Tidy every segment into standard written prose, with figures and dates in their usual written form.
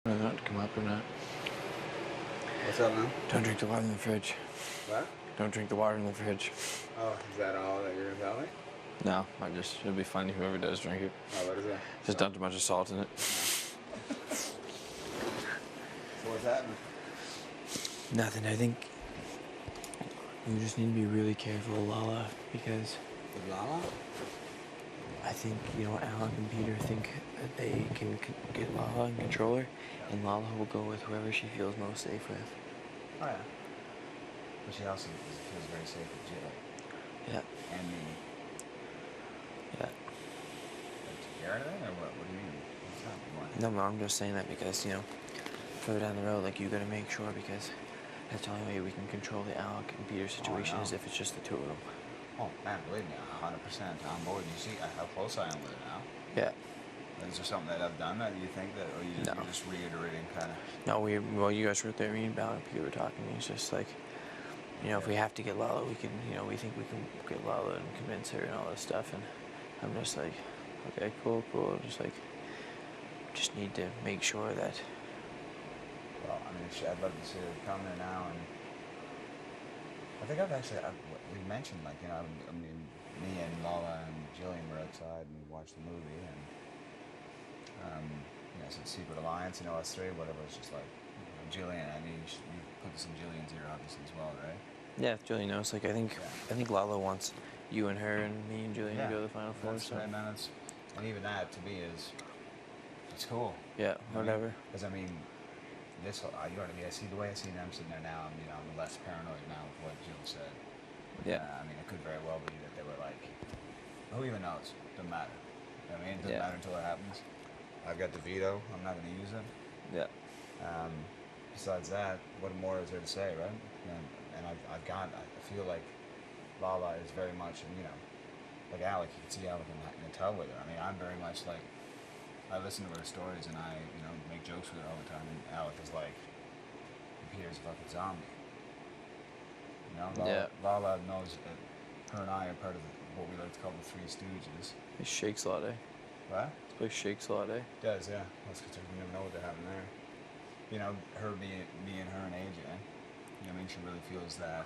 Not to come up or not. What's up, man? Don't drink the water in the fridge. What? Don't drink the water in the fridge. Oh, is that all that you're gonna tell me? No, it'll be funny whoever does drink it. Oh, what is it? Just dumped a bunch of salt in it. So what's happening? Nothing. I think you just need to be really careful with Lala because With Lala? I think, Alec and Peter think that they can get Lala and control her, and Lala will go with whoever she feels most safe with. Oh, yeah. But she also feels very safe with Jill. Yeah. And me. Yeah. Like, to hear anything, or what? What do you mean? What's happening? No, I'm just saying that because, further down the road, you gotta make sure because that's the only way we can control the Alec and Peter situation is if it's just the two of them. Oh, man, believe me, 100% on board. You see how close I am with it now? Yeah. Is there something that I've done that you think that, or you're just reiterating kind of? No, you guys were there, me and Alec and Peter were talking, and it's just like, if we have to get Lala, we can, we think we can get Lala and convince her and all this stuff, and I'm just like, okay, cool, just need to make sure that. Well, I mean, I'd love to see her come there now, and I think we mentioned, me and Lala and Jillian were outside and we watched the movie, and, some Secret Alliance, us three, whatever, it's just like, Jillian, I mean, you put this in Jillian's ear, obviously, as well, right? Yeah, if Jillian knows, I think Lala wants you and her and me and Jillian to go to the Final Four, so. Right, man, and even that, to me, it's cool. Yeah, whatever. Because, I mean, you know what I mean? I see the way I see them sitting there now. I'm less paranoid now with what Jill said. Yeah. I mean, it could very well be that they were like, who even knows? Doesn't matter. You know what I mean? It doesn't matter until it happens. I've got the veto. I'm not going to use it. Yeah. Besides that, what more is there to say, right? And I feel like Lala is very much, like Alec. You can see Alec in the tub with her. I mean, I'm very much like, I listen to her stories and I, make jokes with her all the time. And Alec is like, Peter's a fucking zombie. Lala knows that her and I are part of what we like to call the Three Stooges. It shakes a lot, eh? What? This place shakes a lot, eh? It does, yeah. That's because we never know what they're having there. Her being her and AJ. I mean, she really feels that.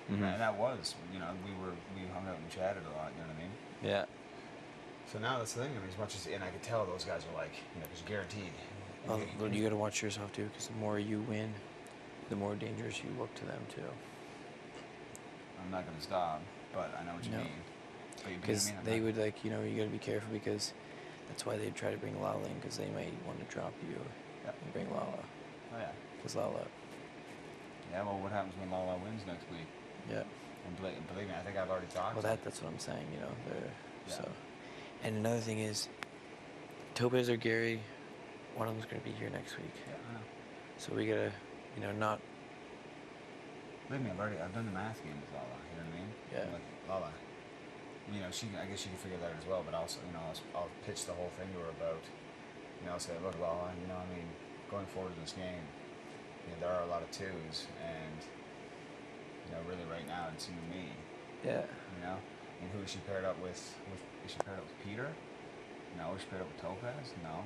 Mm-hmm. And that was, we hung out and chatted a lot. You know what I mean? Yeah. So now that's the thing. I mean, as much as, and I could tell those guys are like, because guaranteed. Well, you got to watch yourself too, because the more you win, the more dangerous you look to them too. I'm not gonna stop, but I know what you mean. Because they would you got to be careful because that's why they'd try to bring Lala in because they might want to drop you and bring Lala. Oh yeah. Because Lala. Yeah. Well, what happens when Lala wins next week? Yeah. And believe me, I think I've already talked. Well, that's what I'm saying. So. And another thing is, Topaz or Gary, one of them's going to be here next week. Yeah, I know. So we got to, not... Believe me, I've done the math game with Lala, you know what I mean? Yeah. Like, Lala, I guess she can figure that out as well, but also, I'll pitch the whole thing to her about, I'll say, look, Lala, going forward in this game, there are a lot of twos, and, really right now it's you and me. Yeah. And who is she paired up with? Is she paired up with Peter? No. Is she paired up with Topaz? No.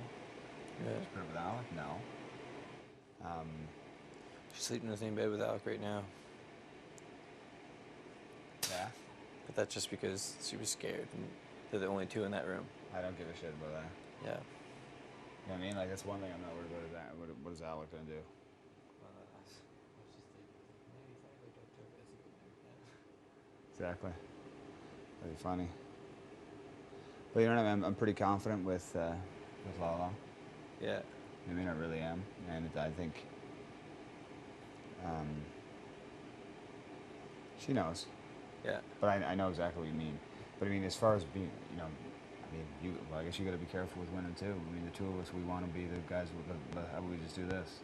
Yeah. Is she paired up with Alec? No. She's sleeping in the same bed with Alec right now. Yeah? But that's just because she was scared. And they're the only two in that room. I don't give a shit about that. Yeah. You know what I mean? Like, that's one thing I'm not worried about is that. What is Alec going to do? Exactly. That'd be funny. But you know what I mean? I'm pretty confident with Lala. Yeah. I mean, I really am, and I think she knows. Yeah. But I know exactly what you mean. But I mean, as far as being, I guess you got to be careful with winning too. I mean, the two of us, we want to be the guys. How about we just do this?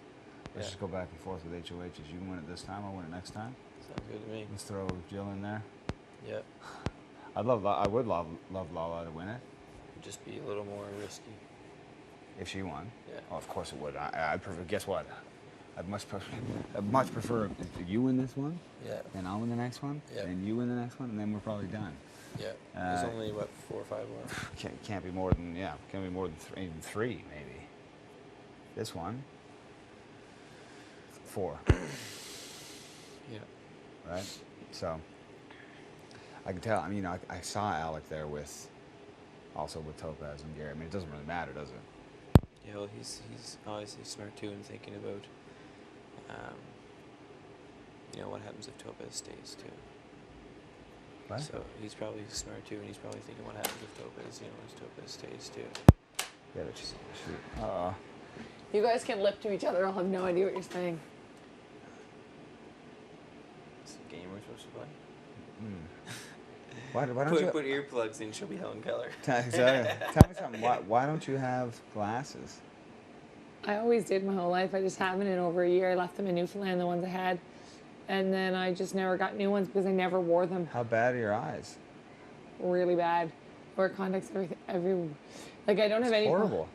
Let's just go back and forth with HOHs. You can win it this time. I'll win it next time. Sounds good to me. Let's throw Jill in there. Yeah. I would love Lala to win it. It'd just be a little more risky. If she won. Yeah. Oh, of course it would. I prefer. Guess what? I'd much prefer if you win this one. Yeah. And I'll win the next one. Yeah. And you win the next one, and then we're probably done. Yeah. There's only 4 or 5 left. Can't be more than Can't be more than three maybe. This one, 4. Yeah. Right? So, I can tell, I mean, I saw Alec there also with Topaz and Gary. I mean, it doesn't really matter, does it? Yeah, well, he's obviously smart too and thinking about, what happens if Topaz stays too. What? So he's probably smart too, and he's probably thinking what happens if Topaz stays too. Yeah, but she You guys can lip to each other. I'll have no idea what you're saying. It's a game we're supposed to play. Why don't you... Put earplugs in, she'll be Helen Keller. Tell me something. Why don't you have glasses? I always did my whole life. I just haven't in over a year. I left them in Newfoundland, the ones I had. And then I just never got new ones because I never wore them. How bad are your eyes? Really bad. I wear contacts like I don't have any. Horrible.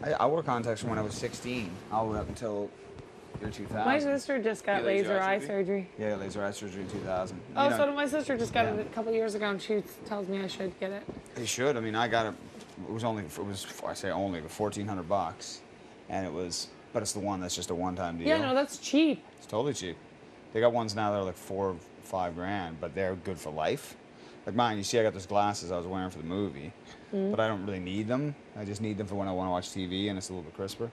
I wore contacts from when I was 16 all the way up until year 2000. My sister just got You laser laser eye eye surgery. Yeah, laser eye surgery in 2000. Oh, so did my sister. Just got Yeah. it a couple years ago, and she tells me I should get it. You should. I mean, I got it. I say only, but $1,400, and but it's the one that's just a one-time deal. Yeah, no, that's cheap. It's totally cheap. They got ones now that are like $4 or $5 grand, but they're good for life. Like mine, you see, I got those glasses I was wearing for the movie, but I don't really need them. I just need them for when I want to watch TV, and it's a little bit crisper.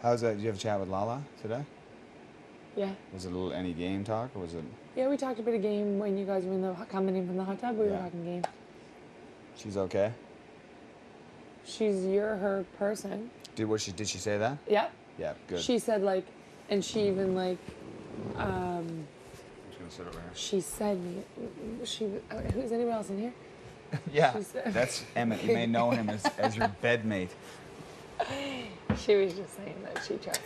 How's that? Did you have a chat with Lala today? Yeah. Was it any game talk, or was it? Yeah, we talked a bit of game when you guys were coming in from the hot tub. We were Yeah. talking game. She's okay. You're her person. Did she say that? Yep. Yeah, good. She said and she even I'm just gonna sit over here. she said, who's anyone else in here? Yeah, She said- that's Emmett. You may know him as your bedmate. She was just saying that she trusts,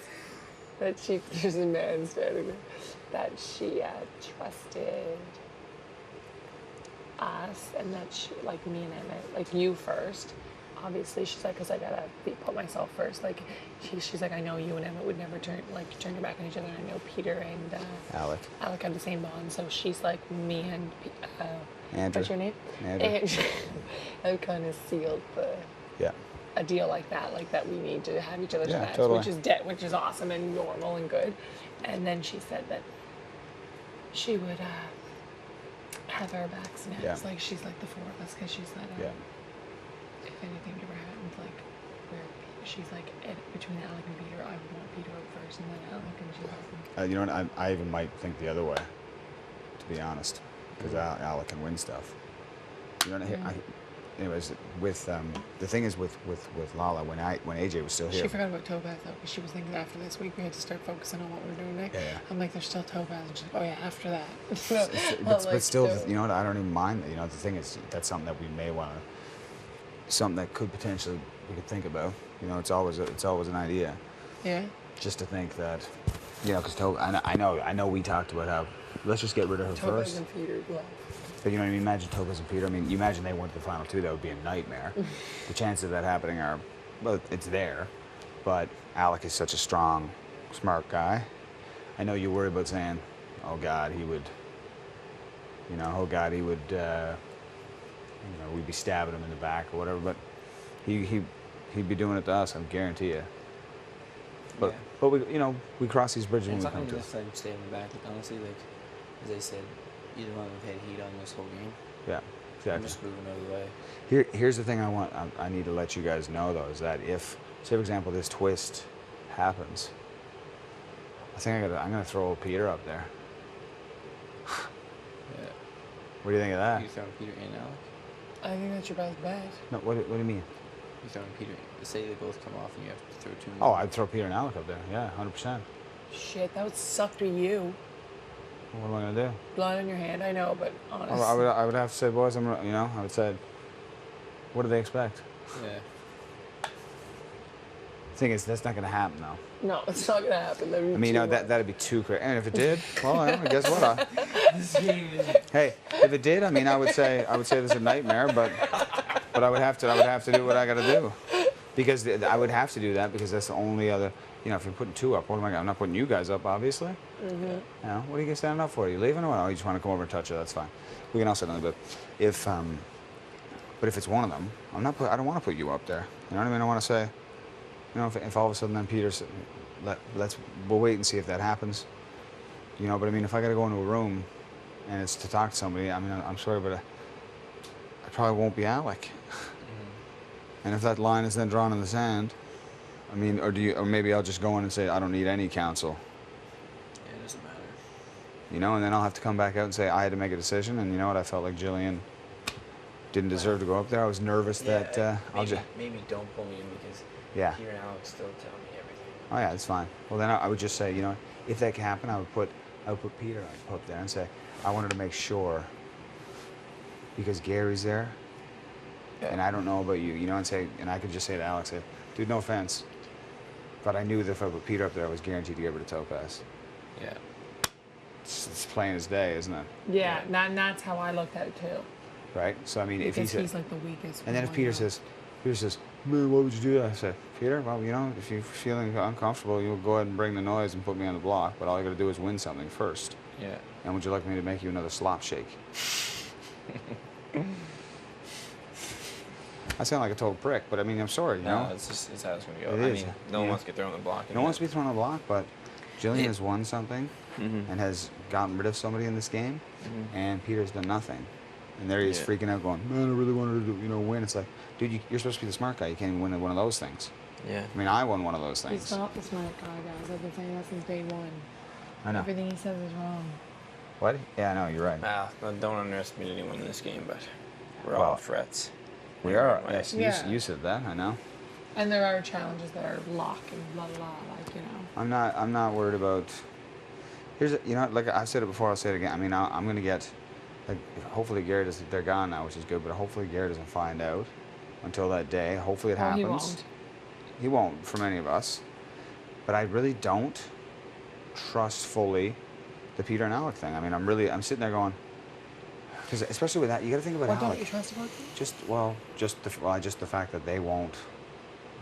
there's a man standing there, that she trusted us, and that she, like me and Emmett, like you first. Obviously, she's like, because I gotta put myself first. Like, she's like, I know you and Emmett would never turn your back on each other. And I know Peter and Alec had the same bond. So she's like, me and Andrew. what's your name? Andrew. I've kind of sealed a deal like that we need to have each other's backs, totally. which is awesome and normal and good. And then she said that she would have our backs next. Yeah. Like, she's like the four of us, because she said, if anything ever happens, like, she's like, between Alec and Peter, I would want Peter up first, and then Alec, and she's like, You know what? I even might think the other way, to be honest, because Alec can win stuff. You know, anyways, with the thing is with Lala, when AJ was still here. She forgot about Topaz though, because she was thinking after this week we had to start focusing on what we were doing next. Yeah. I'm like, there's still Topaz, and she's like, oh yeah, after that. But still, you know what? I don't even mind that. You know, the thing is, that's something that we may want to, something that could potentially we could think about. You know, it's always an idea. Yeah. Just to think that, you know, because I know we talked about how let's just get rid of her Topaz first. and Peter, yeah. But you know what I mean? Imagine Topaz and Peter. I mean, you imagine they went to the final two. That would be a nightmare. The chances of that happening are, well, it's there. But Alec is such a strong, smart guy. I know you worry about saying, oh God, he would, we'd be stabbing him in the back or whatever. But he'd be doing it to us. I guarantee you. But we cross these bridges when we It's not come going to to be it. necessarily stay in the back. Like, honestly, like, as I said, either one of them had heat on this whole game. Yeah, I'm exactly. just moving out of the way. Here's the thing I need to let you guys know, though, is that if, say, for example, this twist happens, I think I'm going to throw old Peter up there. Yeah. What do you think of that? You throwing Peter and Alec? I think that's your best bet. No, what do you mean? You throwing Peter? Say they both come off and you have to throw two Oh, more. I'd throw Peter and Alec up there. Yeah, 100%. Shit, that would suck to you. What am I going to do? Blood on your hand, I know, but honestly. I would have to say, boys, I would say, what do they expect? Yeah. Thing is, that's not going to happen, though. No, it's not gonna happen. I mean, that'd be too crazy. And if it did, well, guess what? Hey, if it did, I mean, I would say this is a nightmare, but I would have to do what I got to do, because I would have to do that because that's the only other. If you're putting two up, what am I? I'm not putting you guys up, obviously. Mm-hmm. What are you standing up for? Are you leaving or what? Oh, you just want to come over and touch it? That's fine. We can all sit on it, but if it's one of them, I don't want to put you up there. You know what I mean? I want to say, you know, if all of a sudden then Peter's, we'll wait and see if that happens. You know, but I mean, if I got to go into a room and it's to talk to somebody, I mean, I'm sorry, but I probably won't be Alec. And if that line is then drawn in the sand, I mean, or maybe I'll just go in and say, I don't need any counsel. Yeah, it doesn't matter. You know, and then I'll have to come back out and say, I had to make a decision, and you know what, I felt like Jillian didn't deserve to go up there. I was nervous that maybe don't pull me in because Yeah. Peter and Alex still tell me everything. Oh yeah, that's fine. Well then I would just say, you know, if that could happen, I would put Peter up there and say, I wanted to make sure because Gary's there, and I don't know about you, you know, and I could just say to Alex, say, dude, no offense, but I knew that if I put Peter up there, I was guaranteed to get rid of Topaz. Yeah. It's plain as day, isn't it? Yeah, that's how I looked at it too. Right. So I mean, Because if he's like the weakest. and then if one, Peter yeah. says, man, why would you do that? I said, Peter, well, you know, if you're feeling uncomfortable, you'll go ahead and bring the noise and put me on the block, but all you got to do is win something first. Yeah. And would you like me to make you another slop shake? I sound like a total prick, but I mean, I'm sorry, you know? It's how it's going to go. It I is. mean, no one wants to get thrown on the block. No one wants to be thrown on the block, but Jillian has won something Mm-hmm. and has gotten rid of somebody in this game, and Peter's done nothing. And there he is freaking out going, man, I really wanted to, you know, win. It's like, dude, you're supposed to be the smart guy. You can't even win one of those things. Yeah. I mean, I won one of those things. He's not the smart guy, guys. I've been saying that since day one. I know. Everything he says is wrong. What? Yeah, I know, you're right. Don't underestimate anyone in this game, but we're Well, all threats. We are. Yes. Yes, you said that, I know. And there are challenges that are lock and blah blah, like, you know. I'm not worried about. You know, like I've said it before, I'll say it again. I mean, I'm gonna get, like, hopefully Gary doesn't. They're gone now, which is good. But hopefully Gary doesn't find out until that day. Hopefully it happens. He won't. He won't from any of us. But I really don't trust fully the Peter and Alec thing. I mean, I'm sitting there going, because especially with that, you got to think about What Alec. don't you trust about them? Just the fact that they won't.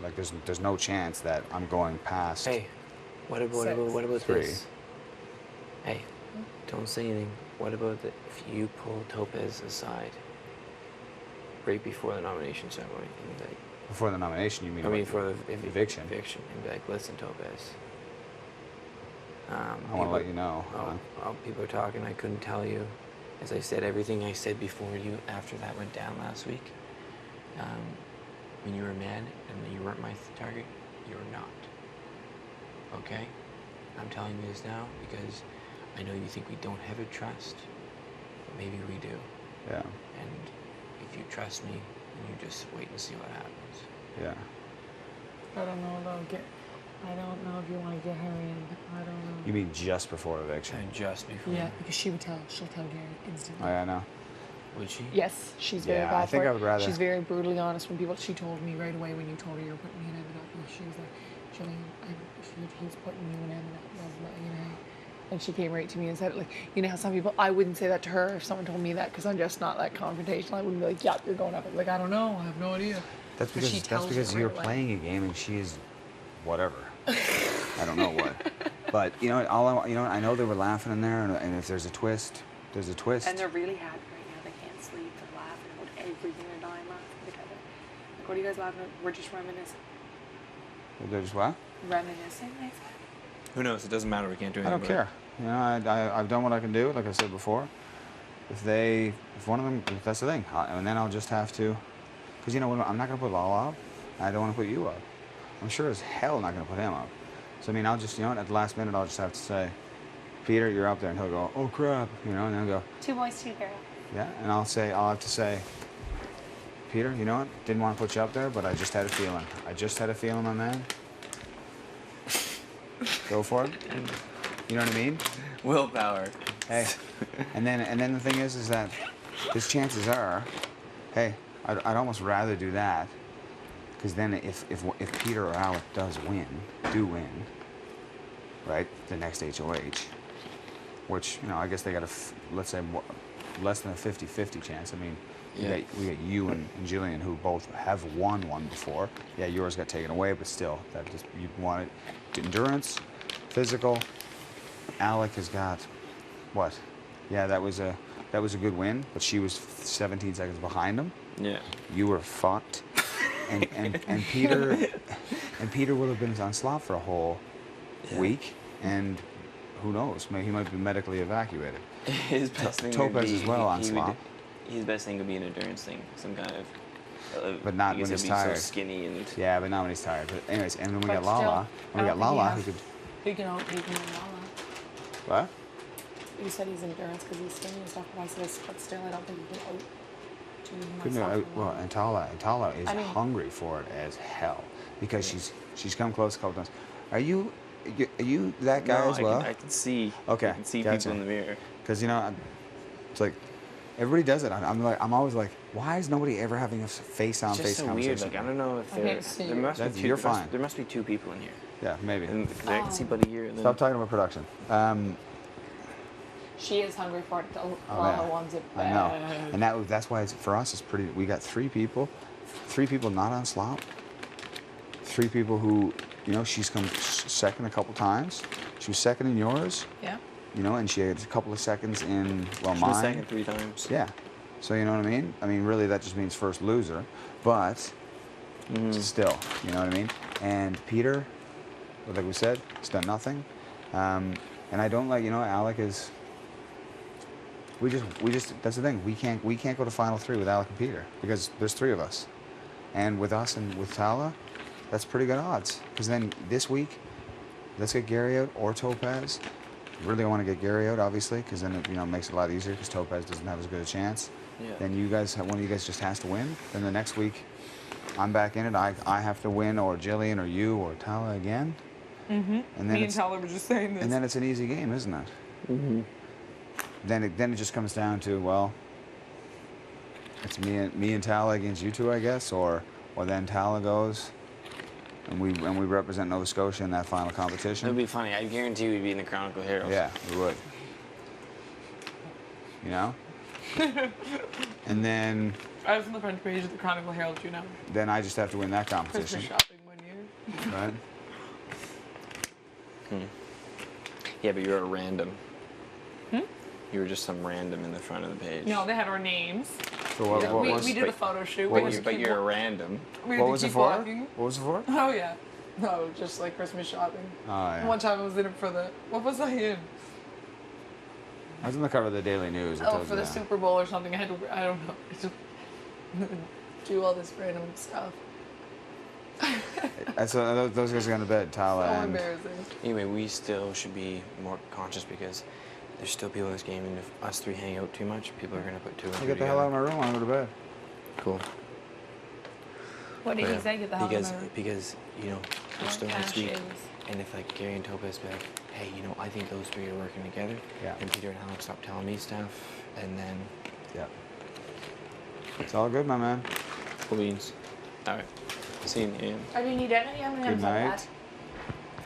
Like, there's no chance that I'm going past. Hey, what about 3. this? Hey, don't say anything. What about if you pull Topaz aside right before the nomination ceremony and be like, Before the nomination, you mean? for the eviction. Eviction, and be like, listen, Topaz. I want to let you know. People are talking. I couldn't tell you. As I said, everything I said before you after that went down last week. When you were mad and you weren't my target, you were not. Okay? I'm telling you this now because I know you think we don't have a trust, but maybe we do. Yeah. And if you trust me, then you just wait and see what happens. Yeah. I don't know though. I don't know if you want to get her in. I don't know. You mean just before eviction? And just before. Yeah, because she'll tell Gary instantly. Oh, yeah, I know. Would she? Yes, she's very Yeah, bad I think for it. I would rather- She's very brutally honest when people. She told me right away when you told her you were putting me in Emmett up. She was like, Jillian, he's putting you in Emmett up, you know. And she came right to me and said, like, you know how some people, I wouldn't say that to her if someone told me that because I'm just not that confrontational. I wouldn't be like, yeah, you're going up. Like, I don't know. I have no idea. That's But she because tells you you're right away. playing a game and she is whatever. I don't know what. But you know, I know they were laughing in there, and if there's a twist, there's a twist. And they're really happy right now. They can't sleep. They're laughing about everything and dying laughing together. Like, what are you guys laughing at? We're just reminiscing. They're just what? Reminiscing, they said. Who knows? It doesn't matter. We can't do I anything. don't care. You know, I've done what I can do. Like I said before, if one of them, that's the thing, and then I'll just have to, because you know, I'm not gonna put Lala up. I don't want to put you up. I'm sure as hell not gonna put him up. So I mean, I'll just, you know, at the last minute, I'll just have to say, Peter, you're up there, and he'll go, oh crap, you know, and then I'll go, 2 boys, 2 girls. yeah, and I'll have to say, Peter, you know what? Didn't want to put you up there, but I just had a feeling. My man. Go for it. You know what I mean? Willpower. Hey, and then the thing is that his chances are, hey, I'd almost rather do that, because then if Peter or Alec do win, right, the next HOH, which, you know, I guess they got let's say less than a 50-50 chance. I mean, Yeah. we got you and Jillian, who both have won one before. Yeah, yours got taken away, but still, that just, you want it, endurance, physical. Alec has got what? Yeah, that was a that was a good win, but she was 17 seconds behind him. Yeah. You were fucked. And Peter will have been on slop for a whole week, and who knows? Maybe he might be medically evacuated. His best thing Topaz would be, as well on slop. His best thing would be an endurance thing, some kind of. But not when because he's he'll be tired. So skinny and. Yeah, but not when he's tired. But anyways, and when we But got Lala, still, I don't think he could. He can win Lala. What? You said he's endurance because he's skinny and stuff, but I said, but still, I don't think he can out. Couldn't myself out, well, and Tala is I mean- hungry for it as hell because she's come close a couple times. Are you that guy No, as well? I can see. Okay, I can see gotcha. people in the mirror. Because it's like everybody does it. I'm always like, why is nobody ever having a face-on-face It's just so conversation? weird. Like I don't know if I can't see there you. must be That's- two. you're fine. There must be two people in here. Yeah, maybe. And I can see about a year. And then Stop talking about production. She is hungry for it. yeah. Lala wants it I bad. know, and that's why for us it's pretty. We got three people not on slop. Three people who, she's come second a couple times. She was second in yours, Yeah. and she had a couple of seconds in she was mine. second 3 times. Yeah, so you know what I mean. I mean, really, that just means first loser, but still, you know what I mean. And Peter, like we said, he's done nothing, and I don't like. Alec is. We just that's the thing. We can't go to final 3 with Alec and Peter because there's 3 of us, and with us and with Tala, that's pretty good odds. Because then this week, let's get Gary out or Topaz. Really, I want to get Gary out, obviously, because then it makes it a lot easier because Topaz doesn't have as good a chance. Yeah. Then one of you guys just has to win. Then the next week, I'm back in it. I have to win, or Jillian, or you, or Tala again. Mm-hmm. And then Me and Tyler were just saying this. and then it's an easy game, isn't it? Mm-hmm. Then it just comes down to, well, it's me and Tala against you two, I guess, or then Tala goes and we represent Nova Scotia in that final competition. It would be funny. I guarantee we'd be in the Chronicle Heroes. Yeah, we would. And then I was on the front page of the Chronicle Herald, then I just have to win that Christmas competition, shopping 1 year. right? Yeah, but you're a random. You were just some random in the front of the page. No, they had our names. So what, Yeah, what we, was we did the photo shoot. what We was- had to But keep you're a wa- random. we had what to was it keep for? walking. What was it for? Oh yeah. No, just like Christmas shopping. Oh yeah. One time I was in it for what was I in? I was on the cover of the Daily News. I told For you the that. Super Bowl or something. I don't know. Just do all this random stuff. Those guys are going to bed, Tala So and embarrassing. Anyway, we still should be more conscious because there's still people in this game, and if us 3 hang out too much, people are going to put 2 and 2 get the hell out of together. my room. I want to go to bed. Cool. What did Yeah. he say? Get the hell out of my room. Because we're Like still next week, ashes. and if like Gary and Topaz be like, hey, I think those 3 are working together, Yeah. and Peter and Alex stop telling me stuff, and then Yeah. It's all good, my man. cool beans. All right. See you in the AM. I didn't eat any Good M&Ms on night.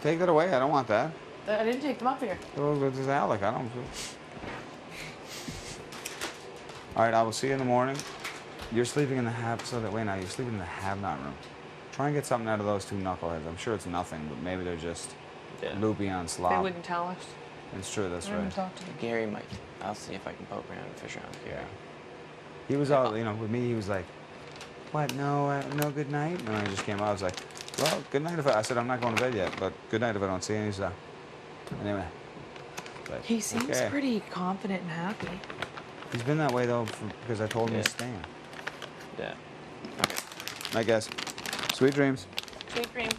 Take that away. I don't want that. that. I didn't take them up here. Well, this is Alec. I don't. All right. I will see you in the morning. You're sleeping in the have. So that way now you're sleeping in the have-not room. Try and get something out of those 2 knuckleheads. I'm sure it's nothing, but maybe they're just Yeah. loopy on They slop. wouldn't tell us. It's true. That's They wouldn't right. talk to me. Gary might. I'll see if I can poke around and fish around with Yeah. Gary. He was all, with me, he was like, what, no good night? And I just came out, I was like, well, good night if I said, I'm not going to bed yet, but good night if I don't see any stuff. Anyway. But, He seems okay. pretty confident and happy. He's been that way, though, because I told him Yeah. to stand. Yeah. Okay. Night, guys. Sweet dreams. Sweet dreams.